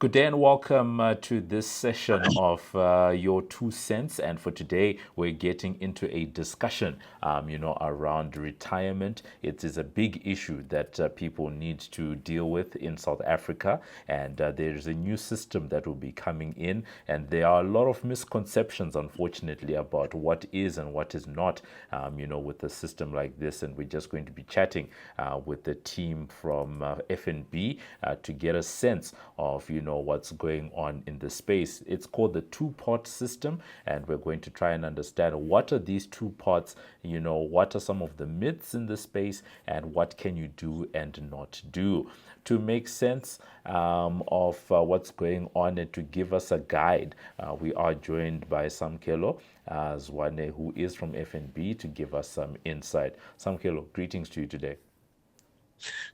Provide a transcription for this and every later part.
Good day and welcome to this session of Your Two Cents. And for today, we're getting into a discussion, around retirement. It is a big issue that people need to deal with in South Africa. And there is a new system that will be coming in. And there are a lot of misconceptions, unfortunately, about what is and what is not, with a system like this. And we're just going to be chatting with the team from FNB to get a sense of, what's going on in the space. It's called the two-pot system, and we're going to try and understand what are these two pots, what are some of the myths in the space, and what can you do and not do. To make sense of what's going on and to give us a guide, we are joined by Samukelo Zwane, who is from FNB, to give us some insight. Samukelo, greetings to you today.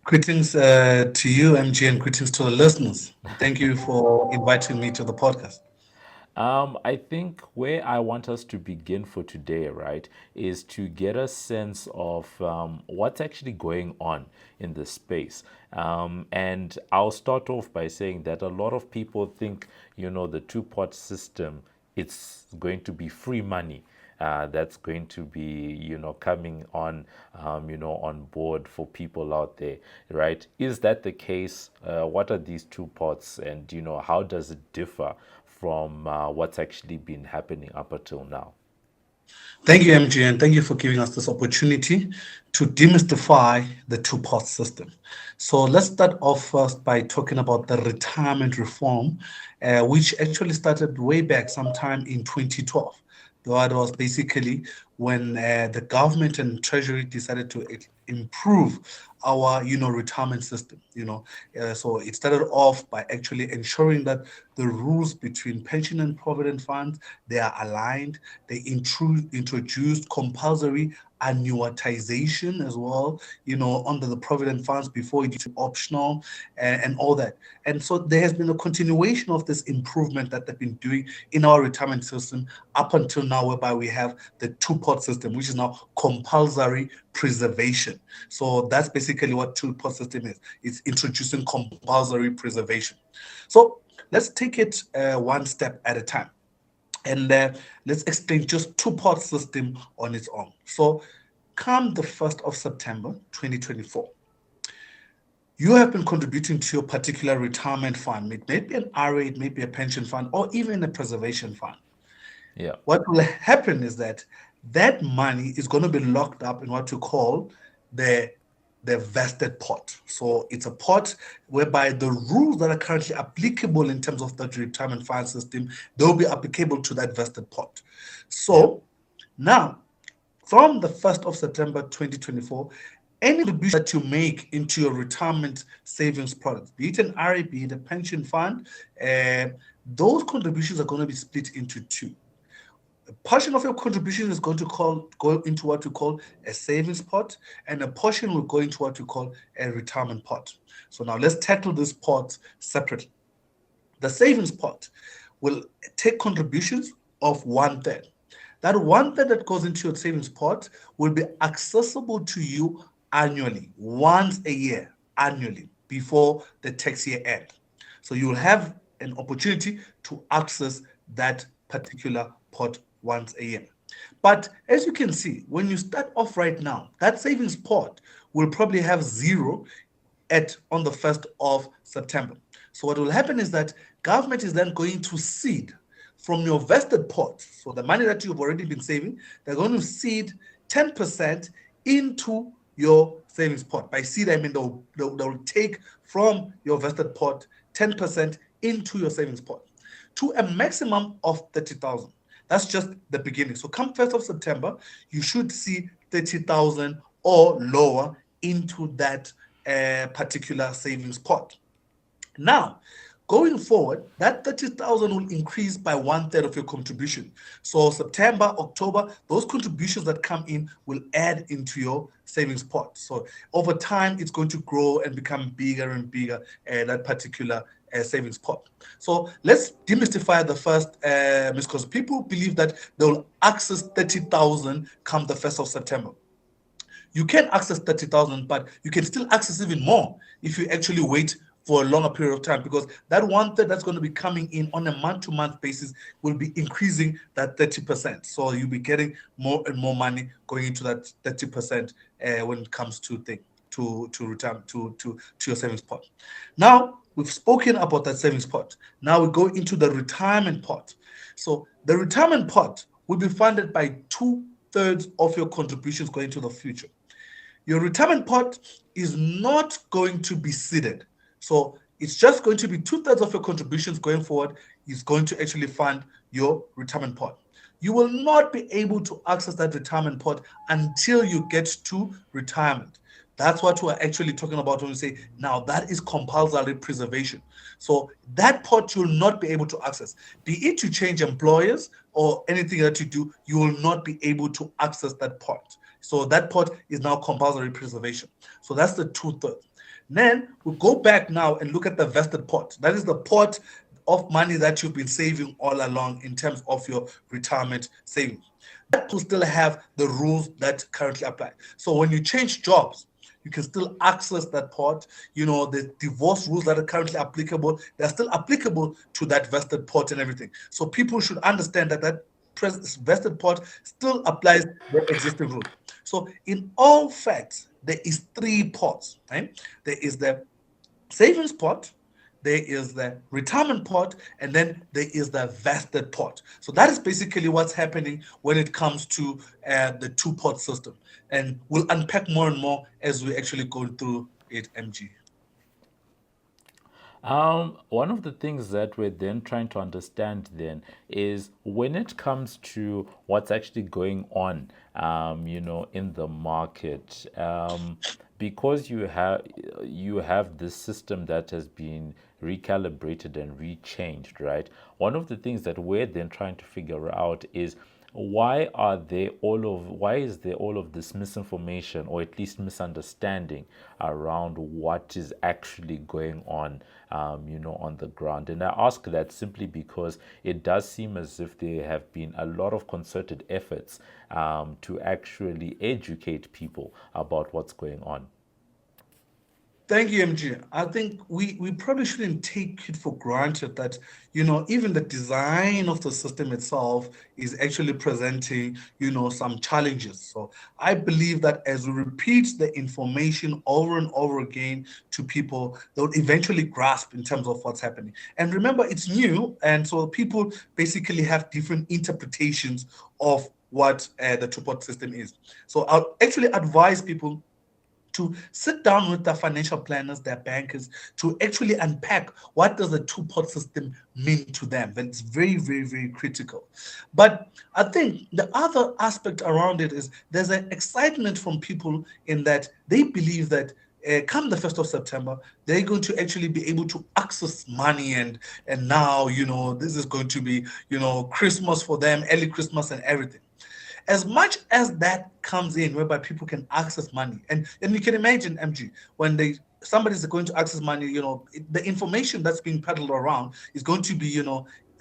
Greetings to you, MG, and greetings to the listeners. Thank you for inviting me to the podcast. I think where I want us to begin for today, right, is to get a sense of what's actually going on in the space. And I'll start off by saying that a lot of people think, the two-pot system, it's going to be free money. That's going to be, coming on, on board for people out there, right? Is that the case? What are these two pots, and how does it differ from what's actually been happening up until now? Thank you, MG, and thank you for giving us this opportunity to demystify the two-pot system. So let's start off first by talking about the retirement reform, which actually started way back sometime in 2012. That was basically when the government and treasury decided to improve our retirement system. So it started off by actually ensuring that the rules between pension and provident funds, they are aligned. They introduced compulsory annuitization as well, under the provident funds before it became optional, and all that. And so there has been a continuation of this improvement that they've been doing in our retirement system up until now, whereby we have the two-pot system, which is now compulsory preservation. So that's basically what two-pot system is. It's introducing compulsory preservation. So let's take it one step at a time. And let's explain just two-pot system on its own. So come the 1st of September 2024, you have been contributing to your particular retirement fund. It may be an RA, it may be a pension fund, or even a preservation fund. Yeah. What will happen is that money is going to be locked up in what you call the vested pot. So it's a pot whereby the rules that are currently applicable in terms of the retirement fund system, they'll be applicable to that vested pot. So now, from the 1st of September 2024, any contribution that you make into your retirement savings products, be it an RA, be it a pension fund, those contributions are going to be split into two. A portion of your contribution is going to go into what we call a savings pot, and a portion will go into what we call a retirement pot. So now let's tackle this pot separately. The savings pot will take contributions of 1/3. That 1/3 that goes into your savings pot will be accessible to you annually, once a year, annually, before the tax year end. So you will have an opportunity to access that particular pot once a year. But as you can see, when you start off right now, that savings pot will probably have zero on the 1st of September. So what will happen is that government is then going to seed from your vested pot. So the money that you've already been saving, they're going to seed 10% into your savings pot. By seed, I mean they'll take from your vested pot 10% into your savings pot to a maximum of 30,000. That's just the beginning. So come 1st of September, you should see 30,000 or lower into that particular savings pot. Now, going forward, that 30,000 will increase by 1/3 of your contribution. So September, October, those contributions that come in will add into your savings pot. So over time, it's going to grow and become bigger and bigger, that particular savings pot. So let's demystify the first because people believe that they'll access 30,000 come the 1st of September. You can access 30,000, but you can still access even more if you actually wait for a longer period of time, because that one third that's going to be coming in on a month-to-month basis will be increasing that 30%. So you'll be getting more and more money going into that 30% when it comes to return to your savings pot. Now we've spoken about that savings pot. Now we go into the retirement pot. So the retirement pot will be funded by two-thirds of your contributions going into the future. Your retirement pot is not going to be seeded. So it's just going to be two-thirds of your contributions going forward is going to actually fund your retirement pot. You will not be able to access that retirement pot until you get to retirement. That's what we're actually talking about when we say now that is compulsory preservation. So that pot you'll not be able to access. Be it you change employers or anything that you do, you will not be able to access that pot. So that pot is now compulsory preservation. So that's the two-thirds. Then we'll go back now and look at the vested pot. That is the pot of money that you've been saving all along in terms of your retirement savings. That will still have the rules that currently apply. So when you change jobs, you can still access that pot. The divorce rules that are currently applicable, they're still applicable to that vested pot and everything. So people should understand that vested pot still applies the existing rule. So in all facts, there is three pots. Right? There is the savings pot, there is the retirement pot, and then there is the vested pot. So that is basically what's happening when it comes to the two-pot system. And we'll unpack more and more as we actually go through it, MG. One of the things that we're then trying to understand then is when it comes to what's actually going on, in the market, because you have this system that has been recalibrated and rechanged, right? One of the things that we're then trying to figure out is why is there all of this misinformation or at least misunderstanding around what is actually going on on the ground? And I ask that simply because it does seem as if there have been a lot of concerted efforts to actually educate people about what's going on. Thank you, MG. I think we probably shouldn't take it for granted that, even the design of the system itself is actually presenting, some challenges. So I believe that as we repeat the information over and over again to people, they'll eventually grasp in terms of what's happening. And remember, it's new. And so people basically have different interpretations of what the two-pot system is. So I'll actually advise people to sit down with their financial planners, their bankers, to actually unpack what does the two-pot system mean to them. That's very, very, very critical. But I think the other aspect around it is there's an excitement from people in that they believe that come the 1st of September, they're going to actually be able to access money and now, this is going to be, Christmas for them, early Christmas and everything. As much as that comes in, whereby people can access money, and you can imagine, MG, when somebody's going to access money, the information that's being peddled around is going to be,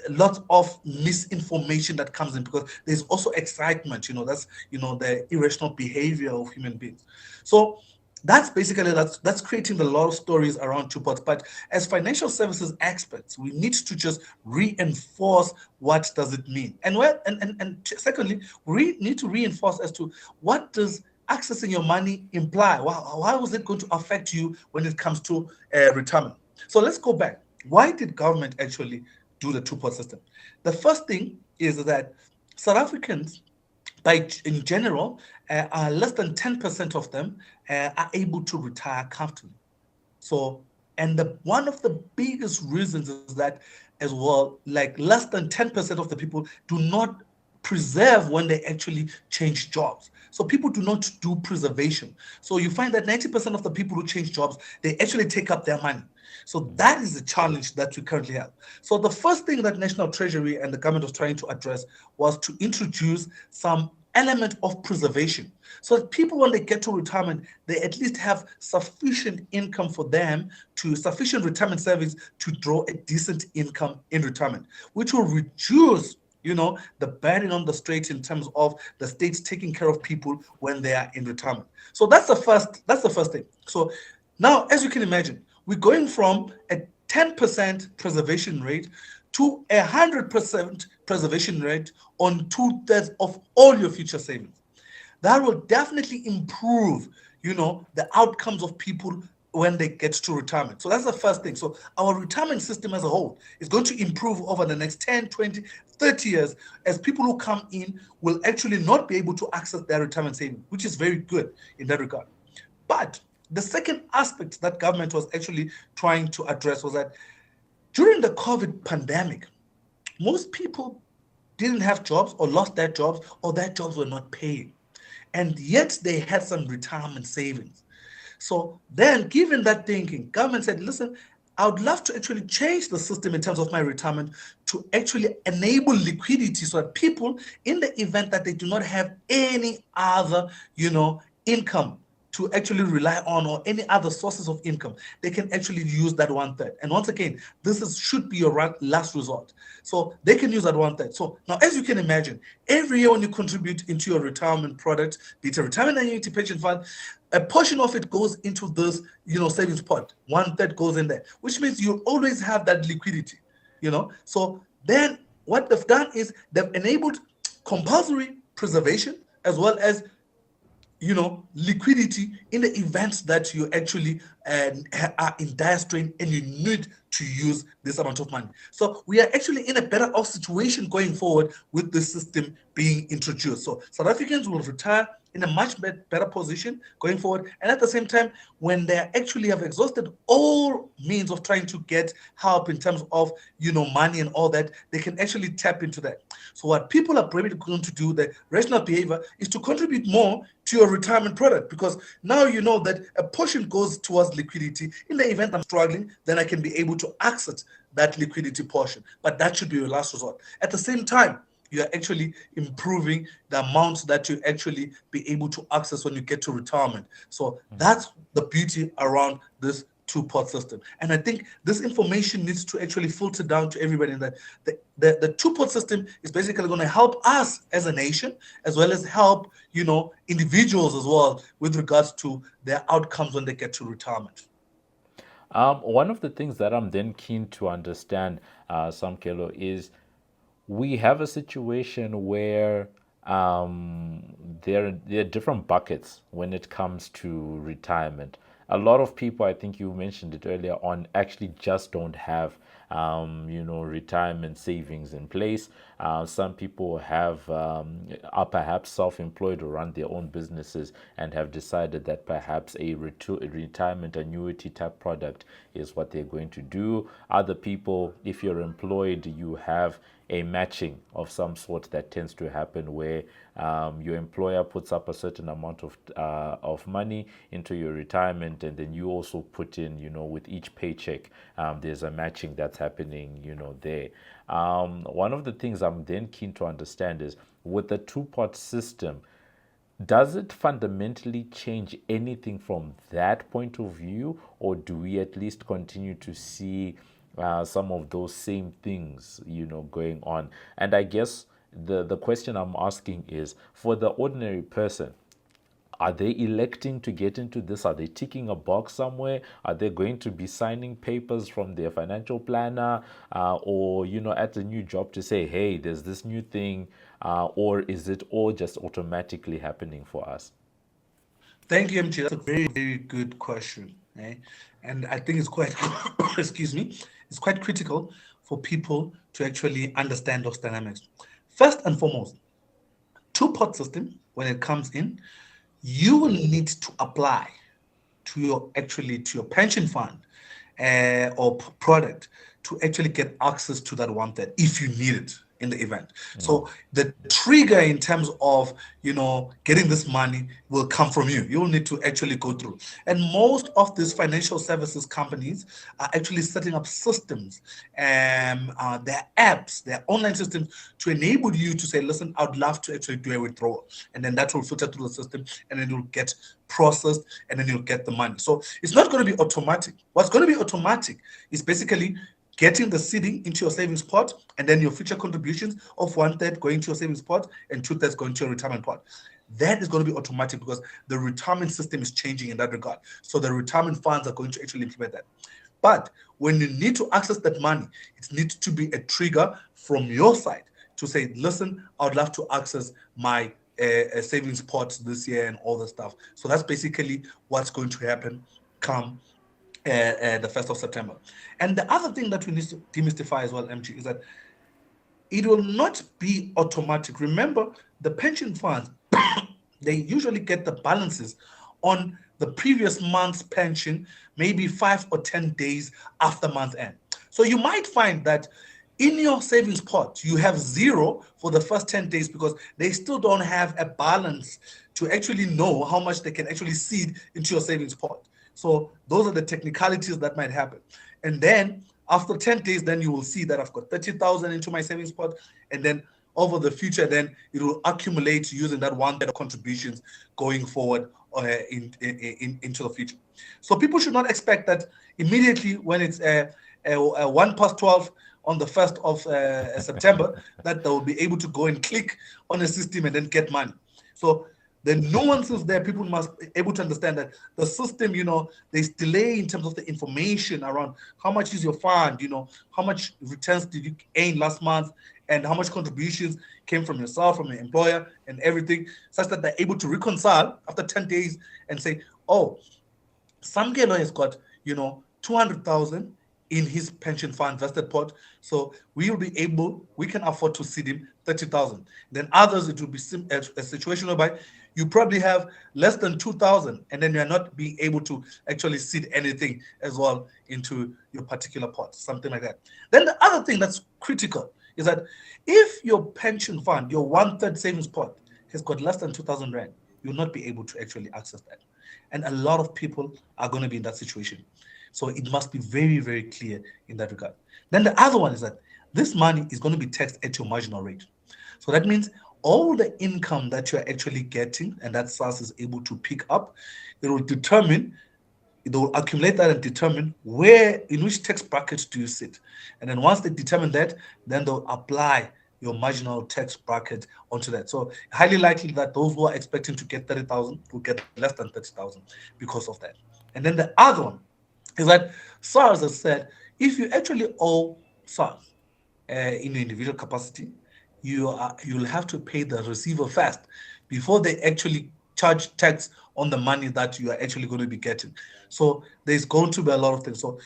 lots of misinformation that comes in because there's also excitement, that's, the irrational behavior of human beings. So that's basically that's creating a lot of stories around two pots. But as financial services experts, we need to just reinforce what does it mean, and secondly, we need to reinforce as to what does accessing your money imply. Why was it going to affect you when it comes to retirement? So let's go back. Why did government actually do the two pot system? The first thing is that South Africans, in general, less than 10% of them are able to retire comfortably. So, and one of the biggest reasons is that as well, like less than 10% of the people do not preserve when they actually change jobs. So people do not do preservation. So you find that 90% of the people who change jobs, they actually take up their money. So that is the challenge that we currently have. So the first thing that National Treasury and the government was trying to address was to introduce some element of preservation so that people, when they get to retirement, they at least have sufficient income for them to sufficient retirement savings to draw a decent income in retirement, which will reduce the burden on the state in terms of the states taking care of people when they are in retirement. So that's the first thing. So now, as you can imagine, we're going from a 10% preservation rate to 100% preservation rate on 2/3 of all your future savings. That will definitely improve, the outcomes of people when they get to retirement. So that's the first thing. So our retirement system as a whole is going to improve over the next 10, 20, 30 years, as people who come in will actually not be able to access their retirement savings, which is very good in that regard. But the second aspect that government was actually trying to address was that during the COVID pandemic, most people didn't have jobs or lost their jobs, or their jobs were not paying. And yet they had some retirement savings. So then, given that thinking, government said, listen, I would love to actually change the system in terms of my retirement to actually enable liquidity so that people, in the event that they do not have any other, income to actually rely on, or any other sources of income, they can actually use that 1/3. And once again, should be your last resort. So they can use that 1/3. So now, as you can imagine, every year when you contribute into your retirement product, be it a retirement annuity, pension fund, a portion of it goes into this, savings pot. 1/3 goes in there, which means you always have that liquidity, So then what they've done is they've enabled compulsory preservation as well as liquidity in the event that you actually are in dire strain and you need to use this amount of money. So we are actually in a better off situation going forward with the system being introduced. So South Africans will retire in a much better position going forward. And at the same time, when they actually have exhausted all means of trying to get help in terms of, money and all that, they can actually tap into that. So what people are probably going to do, the rational behavior, is to contribute more to your retirement product, because now you know that a portion goes towards liquidity. In the event I'm struggling, then I can be able to access that liquidity portion. But that should be your last resort. At the same time, you are actually improving the amounts that you actually be able to access when you get to retirement. So that's the beauty around this two-pot system. And I think this information needs to actually filter down to everybody, that the two-pot system is basically going to help us as a nation, as well as help, individuals as well, with regards to their outcomes when they get to retirement. One of the things that I'm then keen to understand, Samukelo, is we have a situation where there are different buckets when it comes to retirement. A lot of people, I think you mentioned it earlier on, actually just don't have retirement savings in place. Some people are perhaps self-employed or run their own businesses and have decided that perhaps a retirement annuity type product is what they're going to do. Other people, if you're employed, you have a matching of some sort that tends to happen where your employer puts up a certain amount of money into your retirement, and then you also put in, with each paycheck, there's a matching that's happening, there. One of the things I'm then keen to understand is, with the two-pot system, does it fundamentally change anything from that point of view, or do we at least continue to see some of those same things, going on? And I guess the question I'm asking is, for the ordinary person, are they electing to get into this? Are they ticking a box somewhere? Are they going to be signing papers from their financial planner, or at the new job to say, hey, there's this new thing, or is it all just automatically happening for us? Thank you, MT. That's a very, very good question. Eh? And I think it's quite, excuse me, it's quite critical for people to actually understand those dynamics. First and foremost, two-pot system, when it comes in, you will need to apply to your pension fund or product to actually get access to that 1/3 if you need it in the event. So the trigger in terms of getting this money will come from you. You'll need to actually go through. And most of these financial services companies are actually setting up systems, their apps, their online systems, to enable you to say, listen, I'd love to actually do a withdrawal. And then that will filter through the system, and then you'll get processed, and then you'll get the money. So it's not going to be automatic. What's going to be automatic is basically getting the seeding into your savings pot, and then your future contributions of 1/3 going to your savings pot and 2/3 going to your retirement pot. that is going to be automatic because the retirement system is changing in that regard. So the retirement funds are going to actually implement that. But when you need to access that money, it needs to be a trigger from your side to say, listen, I would love to access my savings pot this year and all the stuff. So that's basically what's going to happen come the 1st of September. And the other thing that we need to demystify as well, MG, is that it will not be automatic. Remember, the pension funds, they usually get the balances on the previous month's pension, maybe 5 or 10 days after month end. So you might find that in your savings pot, you have zero for the first 10 days because they still don't have a balance to actually know how much they can actually seed into your savings pot. So those are the technicalities that might happen. And then after 10 days, then you will see that I've got 30,000 into my savings pot. And then over the future, then it will accumulate using that 1/3 of contributions going forward into the future. So people should not expect that immediately when it's 1 past 12 on the 1st of September, that they will be able to go and click on a system and then get money. So the nuances there, people must be able to understand that the system, there's delay in terms of the information around how much is your fund, how much returns did you gain last month, and how much contributions came from yourself, from your employer, and everything, such that they're able to reconcile after 10 days and say, oh, Samukelo has got, 200,000 in his pension fund vested pot. So we can afford to seed him 30,000. Then others, it will be a situation whereby you probably have less than 2,000 and then you're not being able to actually seed anything as well into your particular pot, something like that. Then the other thing that's critical is that if your pension fund, your 1/3 savings pot has got less than 2,000 Rand, you'll not be able to actually access that. And a lot of people are going to be in that situation. So it must be very, very clear in that regard. Then the other one is that this money is going to be taxed at your marginal rate. So that means all the income that you're actually getting and that SARS is able to pick up, it will accumulate that and determine in which tax bracket do you sit. And then once they determine that, then they'll apply your marginal tax bracket onto that. So highly likely that those who are expecting to get 30,000 will get less than 30,000 because of that. And then the other one is that SARS has said if you actually owe SARS in your individual capacity, you'll have to pay the receiver first before they actually charge tax on the money that you are actually going to be getting. So there's going to be a lot of things. So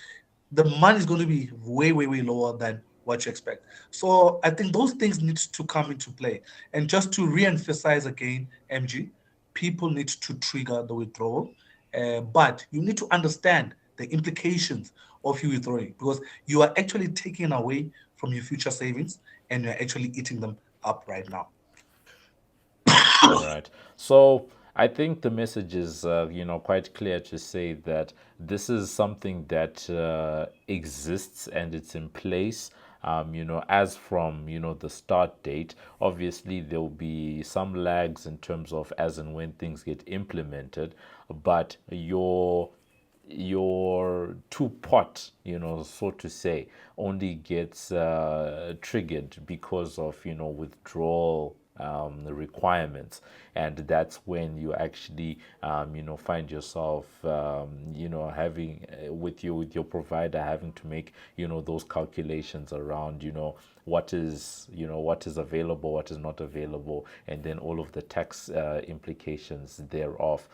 the money is going to be way, way, way lower than what you expect. So I think those things need to come into play. And just to re-emphasize again, MG, people need to trigger the withdrawal, but you need to understand the implications of you withdrawing because you are actually taking away from your future savings and you're actually eating them up right now. All right. So I think the message is, quite clear to say that this is something that exists and it's in place. As from the start date. Obviously, there will be some lags in terms of as and when things get implemented, but your two pot, so to say, only gets triggered because of withdrawal requirements, and that's when you actually find yourself having with your provider having to make those calculations around what is available, what is not available, and then all of the tax implications thereof.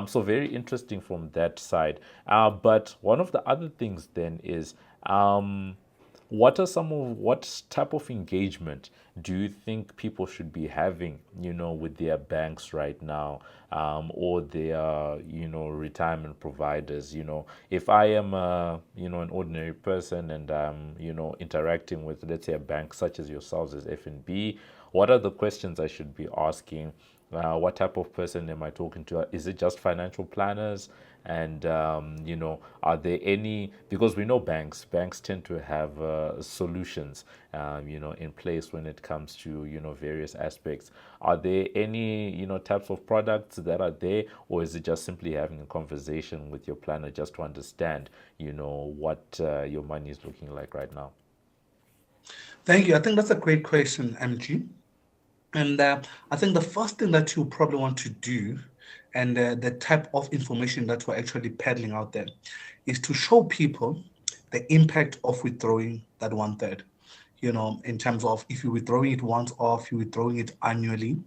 So very interesting from that side. But one of the other things then is what type of engagement do you think people should be having, with their banks right now, or their, retirement providers? If I am, an ordinary person and I'm, interacting with, let's say, a bank such as yourselves as FNB, what are the questions I should be asking? What type of person am I talking to? Is it just financial planners? And are there any? Because we know banks tend to have solutions, in place when it comes to various aspects. Are there any types of products that are there, or is it just simply having a conversation with your planner just to understand what your money is looking like right now? Thank you. I think that's a great question, MG. And I think the first thing that you probably want to do, and the type of information that we're actually peddling out there, is to show people the impact of withdrawing that one third. In terms of if you're withdrawing it once off, you're withdrawing it annually,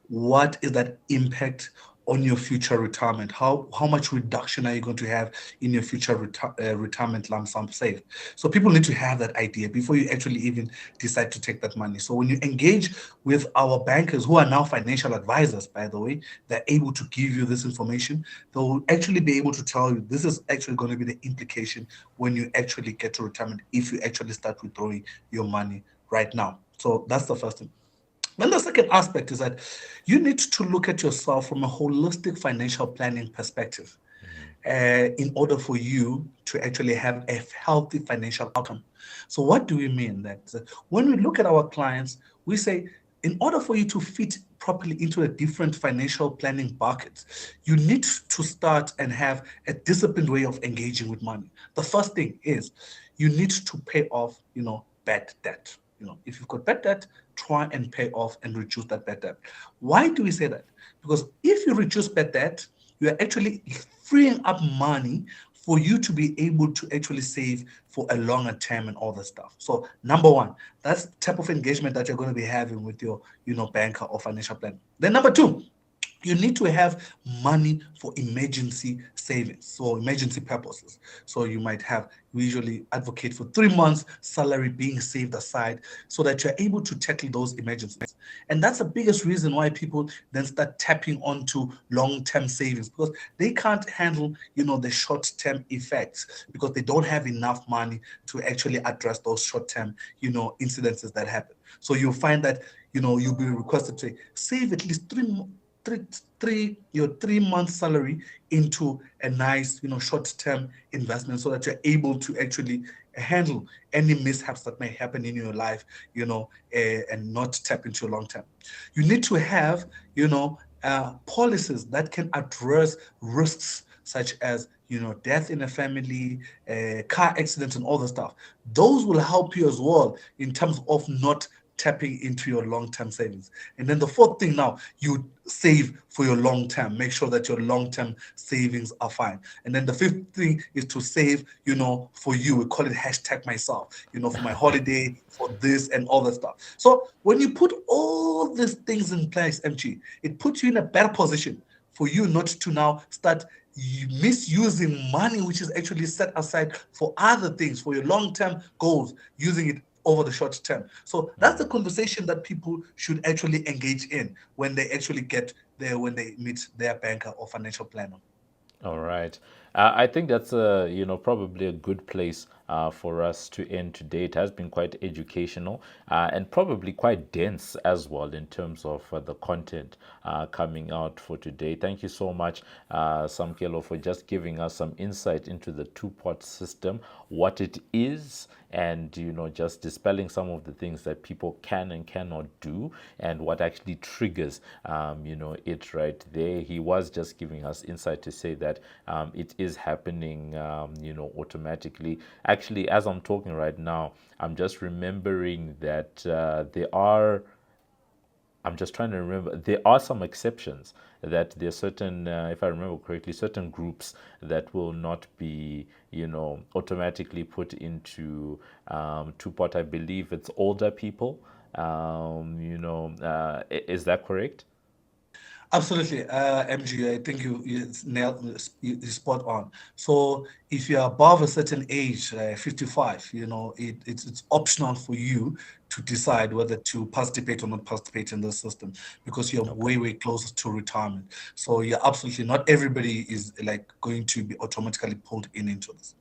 what is that impact on your future retirement? How much reduction are you going to have in your future retirement lump sum save? So people need to have that idea before you actually even decide to take that money. So when you engage with our bankers, who are now financial advisors, by the way, they're able to give you this information. They'll actually be able to tell you this is actually going to be the implication when you actually get to retirement if you actually start withdrawing your money right now. So that's the first thing. Then the second aspect is that you need to look at yourself from a holistic financial planning perspective in order for you to actually have a healthy financial outcome. So, what do we mean? That when we look at our clients, we say, in order for you to fit properly into the different financial planning buckets, you need to start and have a disciplined way of engaging with money. The first thing is you need to pay off, bad debt. If you've got bad debt, try and pay off and reduce that bad debt. Why do we say that? Because if you reduce bad debt, you are actually freeing up money for you to be able to actually save for a longer term and all that stuff. So number one, that's the type of engagement that you're going to be having with your, banker or financial planner. Then number two, you need to have money for emergency savings, so emergency purposes. So you might have, we usually advocate for 3 months salary being saved aside so that you're able to tackle those emergencies. And that's the biggest reason why people then start tapping onto long-term savings, because they can't handle, the short-term effects, because they don't have enough money to actually address those short-term, incidences that happen. So you'll find that, you'll be requested to save at least your 3 month salary into a nice, short-term investment, so that you're able to actually handle any mishaps that may happen in your life, and not tap into long term. You need to have, policies that can address risks such as, death in a family, car accidents, and all the stuff. Those will help you as well in terms of not tapping into your long-term savings. And then the fourth thing, now you save for your long term. Make sure that your long-term savings are fine. And then the fifth thing is to save, for you. We call it hashtag myself, for my holiday, for this and all that stuff. So when you put all these things in place, MG, it puts you in a better position for you not to now start misusing money which is actually set aside for other things, for your long-term goals, using it over the short term. So that's the conversation that people should actually engage in when they actually get there, when they meet their banker or financial planner. All right. I think that's probably a good place for us to end today. It has been quite educational and probably quite dense as well in terms of the content coming out for today. Thank you so much, Samukelo, for just giving us some insight into the two-pot system, what it is, and just dispelling some of the things that people can and cannot do, and what actually triggers it right there. He was just giving us insight to say that it is happening automatically. Actually, as I'm talking right now, I'm just remembering that I'm just trying to remember. There are some exceptions, that there are certain, if I remember correctly, certain groups that will not be, automatically put into two-pot. I believe it's older people. Is that correct? Absolutely, MG. I think you nailed you spot on. So if you're above a certain age, 55, it's optional for you to decide whether to participate or not participate in the system, because you're Okay. way closer to retirement. So you're absolutely not everybody is like going to be automatically pulled in into this.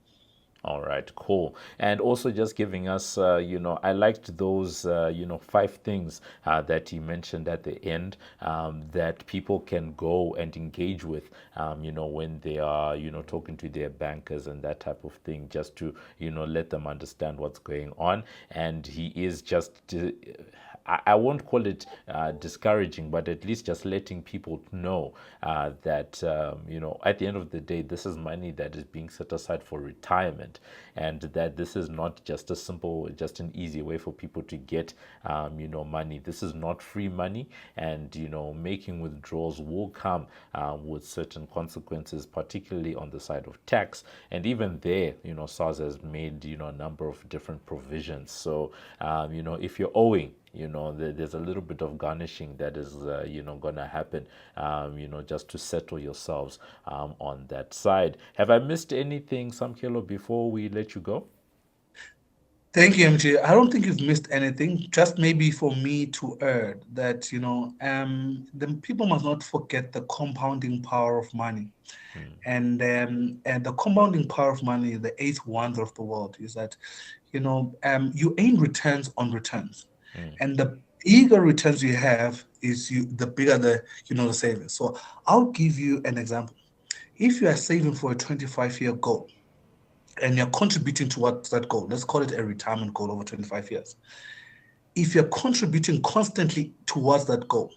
All right, cool. And also just giving us, I liked those, 5 things that he mentioned at the end, that people can go and engage with, when they are, talking to their bankers and that type of thing, just to, let them understand what's going on. And he is just I won't call it discouraging, but at least just letting people know that, at the end of the day, this is money that is being set aside for retirement, and that this is not just a simple, just an easy way for people to get, money. This is not free money, and, making withdrawals will come with certain consequences, particularly on the side of tax. And even there, SARS has made, a number of different provisions. So, if you're owing, there's a little bit of garnishing that is, going to happen, just to settle yourselves on that side. Have I missed anything, Samkelo, before we let you go? Thank you, MJ. I don't think you've missed anything. Just maybe for me to add that, the people must not forget the compounding power of money. And the compounding power of money, the eighth wonder of the world, is that, you earn returns on returns. And the bigger returns you have the bigger the savings. So I'll give you an example. If you are saving for a 25-year goal, and you're contributing towards that goal, let's call it a retirement goal over 25 years. If you're contributing constantly towards that goal,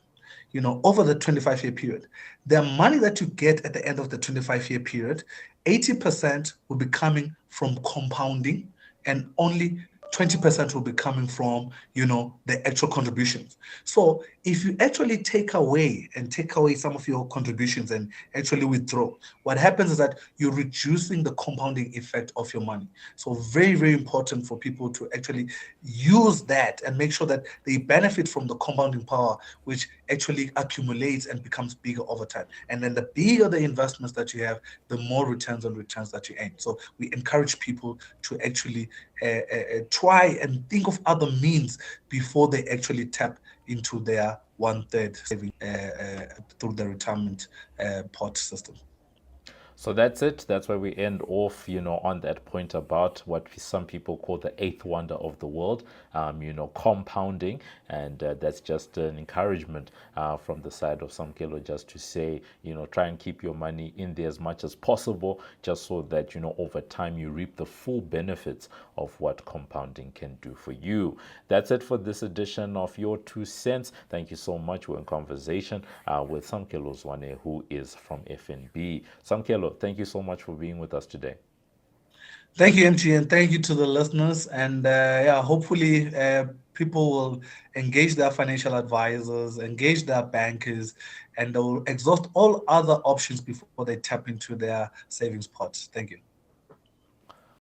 over the 25-year period, the money that you get at the end of the 25-year period, 80% will be coming from compounding, and only 20% will be coming from, the actual contributions. So if you actually take away some of your contributions and actually withdraw, what happens is that you're reducing the compounding effect of your money. So very, very important for people to actually use that and make sure that they benefit from the compounding power, which actually accumulates and becomes bigger over time. And then the bigger the investments that you have, the more returns on returns that you earn. So we encourage people to actually try and think of other means before they actually tap into their one-third saving through the retirement pot system. So that's it. That's where we end off, on that point about what some people call the eighth wonder of the world, compounding. And that's just an encouragement from the side of Samkelo, just to say, try and keep your money in there as much as possible, just so that, over time you reap the full benefits of what compounding can do for you. That's it for this edition of Your Two Cents. Thank you so much. We're in conversation with Samukelo Zwane, who is from FNB. Samkelo, thank you so much for being with us today. Thank you, MT, and thank you to the listeners. And hopefully people will engage their financial advisors, engage their bankers, and they'll exhaust all other options before they tap into their savings pots. Thank you.